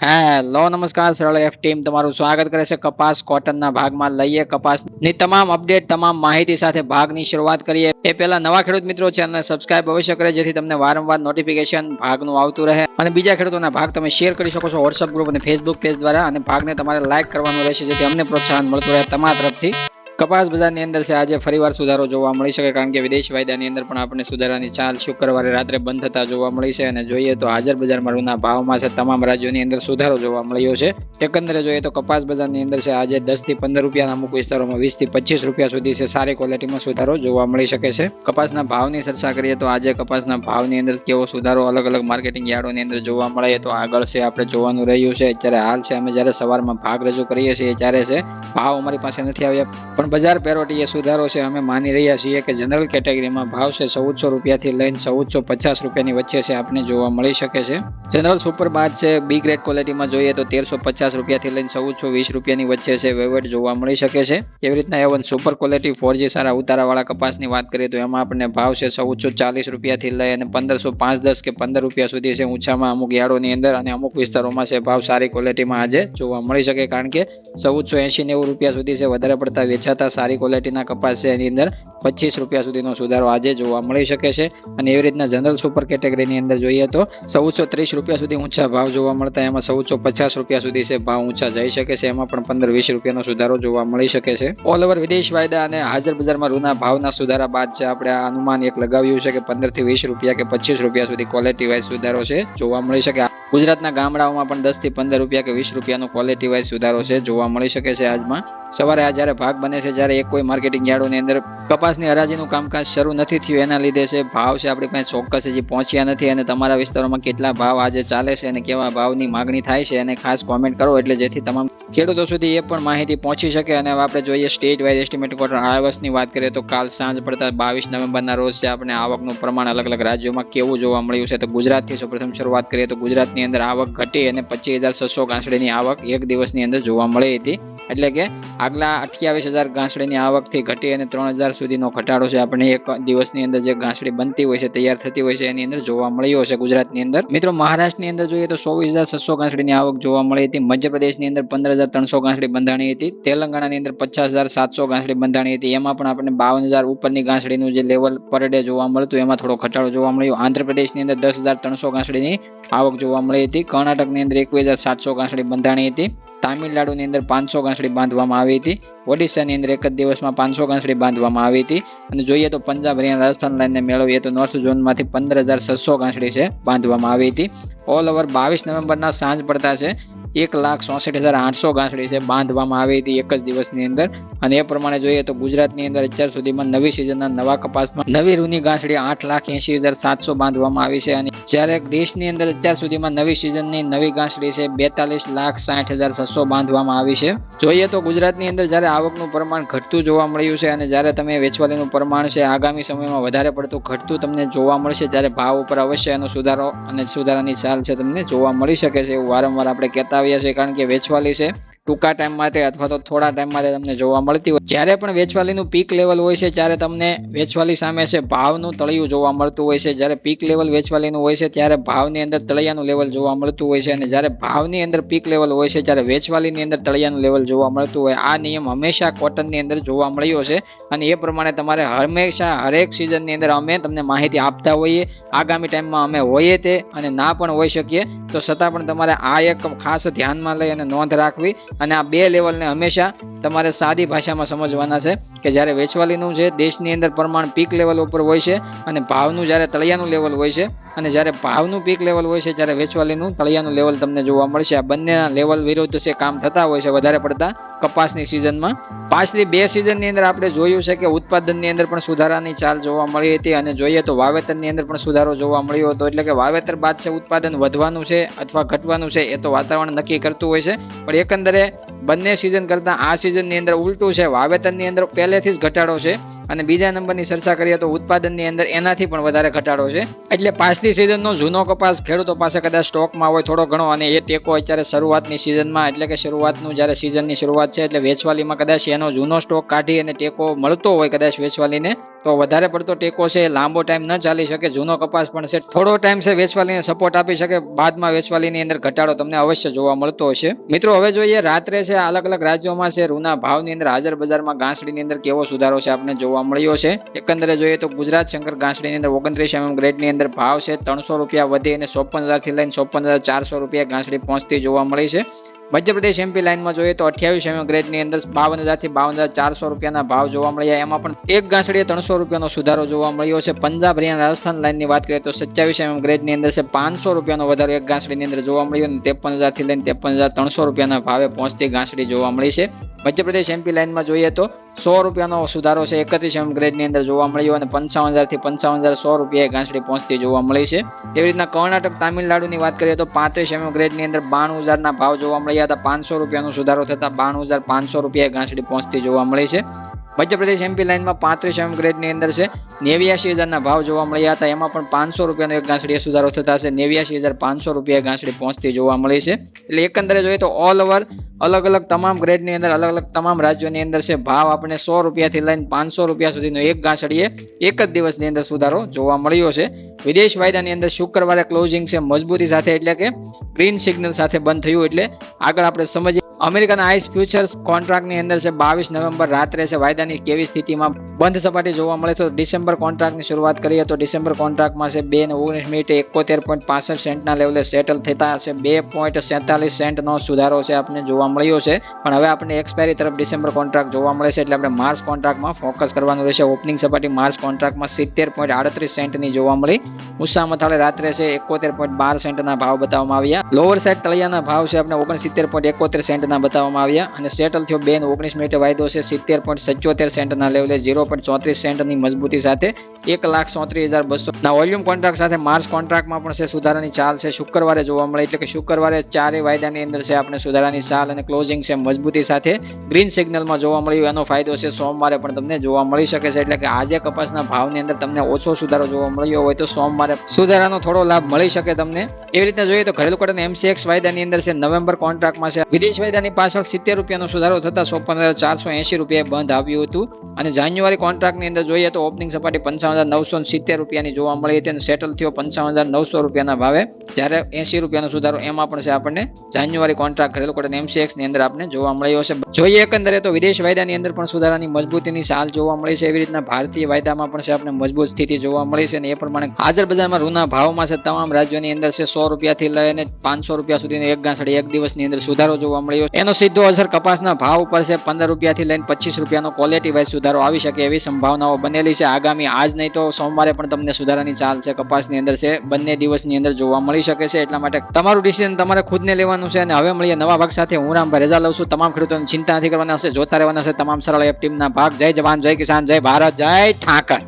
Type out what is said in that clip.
Hello નમસ્કાર સરળ F team તમારું સ્વાગત કરે છે કપાસ કોટનના ભાગમાં લઈએ કપાસની તમામ અપડેટ તમામ માહિતી સાથે ભાગની શરૂઆત કરીએ એ પહેલા નવા ખેડૂત મિત્રો ચેનલને સબસ્ક્રાઇબ અવશ્ય કરે જેથી તમને વારંવાર નોટિફિકેશન ભાગનું આવતું રહે અને બીજા ખેડૂતોના ભાગ તમે શેર કરી શકો છો વોટ્સઅપ ગ્રુપ અને ફેસબુક પેજ દ્વારા અને ભાગને તમારે લાઇક કરવાનું રહેશે જેથી અમને પ્રોત્સાહન મળતું રહે તમારા તરફથી કપાસ બજારની અંદર છે આજે ફરીવાર સુધારો જોવા મળી શકે કારણ કે વિદેશ વાયદાની અંદર પણ આપણે સુધારાની ચાલ શુક્રવારે રાત્રે બંધ થતા જોવા મળી છે અને જોઈએ તો હાજર બજારમાં રૂના ભાવમાં છે તમામ રાજ્યોની અંદર સુધારો જોવા મળ્યો છે એકંદરે જોઈએ તો કપાસ બજારની અંદર છે આજે 10 થી 15 રૂપિયાના અમુક વિસ્તારોમાં 20 થી 25 રૂપિયા સુધી છે સારી ક્વોલિટીમાં સુધારો જોવા મળી શકે છે કપાસના ભાવની ચર્ચા કરીએ તો આજે કપાસના ભાવની અંદર કેવો સુધારો અલગ અલગ માર્કેટિંગ યાર્ડોની અંદર જોવા મળે તો આગળ છે આપણે જોવાનું રહ્યું છે અત્યારે હાલ છે અમે જ્યારે સવારમાં ભાગ રજૂ કરીએ છીએ ત્યારે છે ભાવ અમારી પાસે નથી આવ્યા પણ બજાર પેરોટી એ સુધારો છે અમે માની રહ્યા છીએ કે જનરલ કેટેગરીમાં ભાવ છે 1400 રૂપિયાથી લઈને 1450 રૂપિયાની વચ્ચે છે આપને જોવા મળી શકે છે જનરલ સુપર બાદ છે બી ગ્રેડ ક્વોલિટીમાં જોઈએ તો 1350 રૂપિયાથી લઈને 1420 રૂપિયાની વચ્ચે છે વહીવટ જોવા મળી શકે છે એવી રીતના એવન સુપર ક્વોલિટી 4G સારા ઉતારાવાળા કપાસની વાત કરીએ તો એમાં આપણને ભાવ છે 1440 રૂપિયાથી લઈ અને 1505-10 કે 15 રૂપિયા સુધી છે ઊંચામાં અમુક યાર્ડોની અંદર અને અમુક વિસ્તારોમાં છે ભાવ સારી ક્વોલિટીમાં આજે જોવા મળી શકે કારણ કે 1480-90 રૂપિયા સુધી છે વધારે પડતા વેચાતા સારી ક્વોલિટીના કપાસ છે એની અંદર 25 રૂપિયા સુધીનો સુધારો આજે જોવા મળી શકે છે અને એવી રીતના જનરલ સુપર કેટેગરીની અંદર જોઈએ તો 1430 રૂપિયા સુધી ઊંચા ભાવ જોવા મળતા એમાં 1450 રૂપિયા સુધી છે ભાવ ઊંચા જઈ શકે છે એમાં પણ 15-20 રૂપિયાનો સુધારો જોવા મળી શકે છે ઓલ ઓવર વિદેશ વાયદા અને હાજર બજારમાં રૂના ભાવના સુધારા બાદ છે આપણે આ અનુમાન એક લગાવ્યું છે કે 15 થી 20 રૂપિયા કે 25 રૂપિયા સુધી ક્વોલિટી વાઇઝ સુધારો છે જોવા મળી શકે ગુજરાતના ગામડાઓમાં પણ 10 થી 15 રૂપિયા કે 20 રૂપિયાનો ક્વોલિટી વાઇઝ સુધારો છે જોવા મળી શકે છે આજમાં સવારે આ જ્યારે ભાગ બને છે જ્યારે એક કોઈ માર્કેટિંગ યાર્ડોની અંદર કપાસની હરાજીનું કામકાજ શરૂ નથી થયું એના લીધે છે ભાવ છે આપણી પાસે ચોક્કસ હજી પહોંચ્યા નથી અને તમારા વિસ્તારોમાં કેટલા ભાવ આજે ચાલે છે અને કેવા ભાવની માગણી થાય છે અને ખાસ કોમેન્ટ કરો એટલે જેથી તમામ ખેડૂતો સુધી એ પણ માહિતી પહોંચી શકે અને આપણે જોઈએ સ્ટેટ વાઇઝ એસ્ટિમેટ ક્વાર્ટર આવકની વાત કરીએ તો કાલ સાંજ પડતા 22 નવેમ્બરના રોજ છે આપણે આવકનું પ્રમાણ અલગ અલગ રાજ્યોમાં કેવું જોવા મળ્યું છે તો ગુજરાતથી સૌપ્રથમ શરૂઆત કરીએ તો ગુજરાતની અંદર આવક ઘટી અને 25,600 ગાંસડીની આવક એક દિવસની અંદર જોવા મળી હતી એટલે કે આગલા 28,000 ગાંસડીની આવકથી ઘટી અને 3,000 સુધીનો ઘટાડો છે આપણે એક દિવસની અંદર જે ગાંસડી બનતી હોય છે તૈયાર થતી હોય છે એની અંદર જોવા મળ્યો છે ગુજરાતની અંદર મિત્રો મહારાષ્ટ્રની અંદર જોઈએ તો 24,600 ગાંસડીની આવક જોવા મળી હતી મધ્યપ્રદેશની અંદર 15,300 ગાંસડી બંધાણી હતી તેલંગાણાની અંદર 50,700 ગાંસડી બંધાણી હતી એમાં પણ આપણને 52,000 ઉપરની ગાંસડીનું જે લેવલ પર ડે જોવા મળતું એમાં થોડો ઘટાડો જોવા મળ્યો આંધ્રપ્રદેશની અંદર 10,300 ગાંસડીની આવક જોવા મળી હતી કર્ણાટકની અંદર 21,700 ગાંસડી બંધાણી હતી તામિલનાડુની અંદર 500 ગાંસડી બાંધવામાં આવી હતી ઓડિશાની અંદર એક જ દિવસમાં 500 ગાંસડી બાંધવામાં આવી હતી અને જોઈએ તો પંજાબ હરિયાણા રાજસ્થાન લાઇનને મેળવીએ તો નોર્થ ઝોનમાંથી 15,600 ગાંસડી છે બાંધવામાં આવી હતી ઓલ ઓવર 22 નવેમ્બરના સાંજ પડતા છે 1,64,800 ગાંસડી છે બાંધવામાં આવી હતી એક જ દિવસની અંદર અને એ પ્રમાણે જોઈએ તો ગુજરાતની અંદર અત્યાર સુધીમાં નવી સિઝનના નવા કપાસમાં નવી રૂની ગાંસડી 8,80,700 બાંધવામાં આવી છે અને જ્યારે દેશની અંદર અત્યાર સુધીમાં નવી સિઝનની નવી ગાંસડી છે 42,60,600 બાંધવામાં આવી છે જોઈએ તો ગુજરાતની અંદર જ્યારે આવકનું પ્રમાણ ઘટતું જોવા મળ્યું છે અને જ્યારે તમે વેચવાલીનું પ્રમાણ છે આગામી સમયમાં વધારે પડતું ઘટતું તમને જોવા મળશે ત્યારે ભાવ ઉપર અવશ્ય એનો સુધારો અને સુધારાની ચાલ છે તમને જોવા મળી શકે છે એવું વારંવાર આપણે કહેતા આવ્યા છે કારણ કે વેચવાલી છે ટૂંકા ટાઈમ માટે અથવા તો થોડા ટાઈમ માટે તમને જોવા મળતી હોય જ્યારે પણ વેચવાલીનું પીક લેવલ હોય છે ત્યારે તમને વેચવાલી સામે છે ભાવનું તળિયું જોવા મળતું હોય છે જ્યારે પીક લેવલ વેચવાલીનું હોય છે ત્યારે ભાવની અંદર તળિયાનું લેવલ જોવા મળતું હોય છે અને જ્યારે ભાવની અંદર પીક લેવલ હોય છે ત્યારે વેચવાલીની અંદર તળિયાનું લેવલ જોવા મળતું હોય આ નિયમ હંમેશા કોટનની અંદર જોવા મળ્યો છે અને એ પ્રમાણે તમારે હંમેશા હરેક સિઝનની અંદર અમે તમને માહિતી આપતા હોઈએ આગામી ટાઈમમાં અમે હોઈએ તે અને ના પણ હોઈ શકીએ તો છતાં પણ તમારે આ એક ખાસ ધ્યાનમાં લઈ અને નોંધ રાખવી અને આ બે લેવલને હંમેશા તમારે સાદી ભાષામાં સમજવાના છે કે જ્યારે વેચવાલીનું છે દેશની અંદર પ્રમાણ પીક લેવલ ઉપર હોય છે અને ભાવનું જ્યારે તળિયાનું લેવલ હોય છે અને જ્યારે ભાવનું પીક લેવલ હોય છે ત્યારે વેચવાલીનું તળિયાનું લેવલ તમને જોવા મળશે આ બંનેના લેવલ વિરુદ્ધ છે કામ થતા હોય છે વધારે પડતા કપાસની સિઝનમાં પાછલી બે સિઝનની અંદર આપણે જોયું છે કે ઉત્પાદનની અંદર પણ સુધારાની ચાલ જોવા મળી હતી અને જોઈએ તો વાવેતરની અંદર પણ સુધારો જોવા મળ્યો હતો એટલે કે વાવેતર બાદ છે ઉત્પાદન વધવાનું છે અથવા ઘટવાનું છે એ તો વાતાવરણ નક્કી કરતું હોય છે પણ એકંદરે બંને સિઝન કરતાં આ સિઝનની અંદર ઉલટું છે વાવેતરની અંદર પહેલેથી જ ઘટાડો છે અને બીજા નંબરની ચર્ચા કરીએ તો ઉત્પાદનની અંદર એનાથી પણ વધારે ઘટાડો છે. એટલે પાછલી સિઝનનો જૂનો કપાસ ખેડૂતો પાસે કદાચ સ્ટોકમાં હોય થોડો ઘણો, અને એ ટેકો અત્યારે શરૂઆતની સિઝનમાં, એટલે કે શરૂઆતનું જ્યારે સિઝનની શરૂઆત છે એટલે વેચવાલીમાં કદાચ એનો જૂનો સ્ટોક કાઢી અને ટેકો મળતો હોય કદાચ વેચવાલીને, તો વધારે પડતો ટેકો છે લાંબો ટાઈમ ન ચાલી શકે. જૂનો કપાસ પણ છે થોડો ટાઈમ છે વેચવાલીને સપોર્ટ આપી શકે, બાદમાં વેચવાલીની અંદર ઘટાડો તમને અવશ્ય જોવા મળતો હશે. મિત્રો હવે જોઈએ રાત્રે છે અલગ અલગ રાજ્યોમાં છે રૂના ભાવની અંદર હાજર બજારમાં ઘાસડીની અંદર કેવો સુધારો છે આપણે જોવા મળ્યો છે. એકંદરે જોઈએ તો ગુજરાત શંકર ઘાસડીની અંદર 29 mm ગ્રેડની અંદર ભાવ છે 300 રૂપિયા વધી અને 54,000 થી લઈને 54,400 રૂપિયા ઘાસડી પહોંચતી જોવા મળી છે. મધ્યપ્રદેશ એમપી લાઇનમાં જોઈએ તો 28 mm ગ્રેડની અંદર 52,000 થી 52,400 રૂપિયાના ભાવ જોવા મળ્યા. એમાં પણ એક ઘાસડીએ 300 રૂપિયાનો સુધારો જોવા મળ્યો છે. પંજાબ હરિયાણા રાજસ્થાન લાઇનની વાત કરીએ તો 27 mm ગ્રેડની અંદર છે 500 રૂપિયાનો વધારો એક ઘાસડીની અંદર જોવા મળ્યો અને 53,000 થી લઈને 53,300 રૂપિયાના ભાવે પહોંચતી ઘાસડી જોવા મળી છે. મધ્યપ્રદેશ એમપી લાઇનમાં જોઈએ તો 100 રૂપિયાનો સુધારો છે 31 mm ગ્રેડની અંદર જોવા મળ્યો અને 55,000 થી 55,100 રૂપિયા ઘાસડી પહોંચતી જોવા મળી છે. એવી રીતના કર્ણાટક તામિલનાડુની વાત કરીએ તો 35 mm ગ્રેડની અંદર 92,000ના ભાવ જોવા મળ્યા હતા. 500 રૂપિયાનો સુધારો થતા 92,500 રૂપિયા ઘાસડી પહોંચતી જોવા મળી છે. મધ્યપ્રદેશ એમપી લાઇનમાં 35 mm ગ્રેડની અંદર છે 89,000ના ભાવ જોવા મળ્યા હતા. એમાં પણ 500 રૂપિયાનો એક ઘાસડીએ સુધારો થતા છે 89,500 રૂપિયા ઘાસડી પહોંચતી જોવા મળી છે. એટલે એકંદરે જોઈએ તો ઓલ ઓવર અલગ અલગ તમામ ગ્રેડની અંદર અલગ અલગ તમામ રાજ્યોની અંદર છે ભાવ આપણે 100 રૂપિયાથી લઈને 500 રૂપિયા સુધીનો એક ઘાસડીએ એક જ દિવસની અંદર સુધારો જોવા મળ્યો છે. વિદેશ વાયદાની અંદર શુક્રવારે ક્લોઝિંગ છે મજબૂતી સાથે, એટલે કે ગ્રીન સિગ્નલ સાથે બંધ થયું. એટલે આગળ આપણે સમજીએ અમેરિકન આઈસ ફ્યુચર્સ કોન્ટ્રાક્ટની અંદર છે 22 નવેમ્બર રાત્રે છે વાયદાની કેવી સ્થિતિમાં બંધ સપાટી જોવા મળે તો ડિસેમ્બર કોન્ટ્રાક્ટની શરૂઆત કરીએ તો ડિસેમ્બર કોન્ટ્રાક્ટમાં છે 2:19 71.65 સેન્ટના લેવલે સેટલ થતા છે 2.47 સેન્ટનો સુધારો છે આપણે જોવા મળ્યો છે. પણ હવે આપણે એક્સપાયરી તરફ ડિસેમ્બર કોન્ટ્રાક્ટ જોવા મળે છે એટલે આપણે માર્ચ કોન્ટ્રાક્ટમાં ફોકસ કરવાનું રહેશે. ઓપનિંગ સપાટી માર્ચ કોન્ટ્રાક્ટમાં 70.38 સેન્ટની જોવા મળી. ઊંચા મથાળે રાત્રે છે 71.12 સેન્ટના ભાવ બતાવવામાં આવ્યા. લોઅર સાઇડ તળિયાના ભાવ છે આપણે 69.71 સેન્ટના બતાવવામાં આવ્યા અને સેટલ થયો 2:19 વાયદો છે 70.77 સેન્ટના લેવલે 0.34 સેન્ટની મજબૂતી સાથે 1,37,200 ના વોલ્યુમ કોન્ટ્રાક્ટ સાથે માર્ચ કોન્ટ્રાક્ટમાં પણ છે સુધારાની ચાલ છે શુક્રવારે જોવા મળે. એટલે કે શુક્રવારે ચારેય વાયદાની અંદર છે આપણે સુધારાની ચાલ અને ક્લોઝિંગ છે મજબૂતી સાથે ગ્રીન સિગ્નલમાં જોવા મળ્યું. એનો ફાયદો છે સોમવારે પણ તમને જોવા મળી શકે છે. એટલે કે આજે કપાસના ભાવની અંદર તમને ઓછો સુધારો જોવા મળ્યો હોય તો સોમવારે સુધારાનો થોડો લાભ મળી શકે તમને. એવી રીતે જોઈએ તો ઘરેલુ કોટન MCX વાયદાની અંદર છે નવેમ્બર કોન્ટ્રાક્ટમાં છે વિદેશ વાયદાની પાછળ 70 રૂપિયાનો સુધારો થતા 54,480 રૂપિયા બંધ આવ્યું હતું. અને જાન્યુઆરી કોન્ટ્રાક્ટની અંદર જોઈએ તો ઓપનિંગ સપાટી 55,970 રૂપિયાની જોવા મળી હતી અને સેટલ થયો 55,900 રૂપિયાના ભાવે, જ્યારે 80 રૂપિયાનો સુધારો એમાં પણ છે આપણને જાન્યુઆરી કોન્ટ્રાક્ટ ઘરેલુ કોટન MCX ની અંદર આપણે જોવા મળ્યો છે. જોઈએ એકંદરે તો વિદેશ વાયદાની અંદર પણ સુધારાની મજબૂતીની ચાલ જોવા મળી છે. એવી રીતના ભારતીય વાયદામાં પણ છે આપણે મજબૂત સ્થિતિ જોવા મળી છે અને એ પ્રમાણે હાજર બજારમાં રૂના ભાવમાં છે તમામ રાજ્યોની અંદર છે 100 રૂપિયાથી લઈને 500 રૂપિયા સુધીનો એક ઘાસડી એક દિવસની અંદર સુધારો જોવા મળ્યો. એનો સીધો અસર કપાસના ભાવ ઉપર છે 15 રૂપિયાથી લઈને 25 રૂપિયાનો ક્વોલિટી વાઇઝ સુધારો આવી શકે એવી સંભાવનાઓ બનેલી છે. આગામી આજ નહીં તો સોમવારે પણ તમને સુધારાની ચાલ છે કપાસની અંદર છે બંને દિવસની અંદર જોવા મળી શકે છે. એટલા માટે તમારું ડિસિઝન તમારે ખુદને લેવાનું છે. અને હવે મળીએ નવા ભાગ સાથે. હું રામભાઈ રજા લઉં છું. તમામ ખેડૂતોને ચિંતા નથી કરવાના છે, જોતા રહેવાના છે તમામ સરળ એફ ટીમના ભાગ. જય જવાન, જય કિસાન, જય ભારત, જય ઠાકર.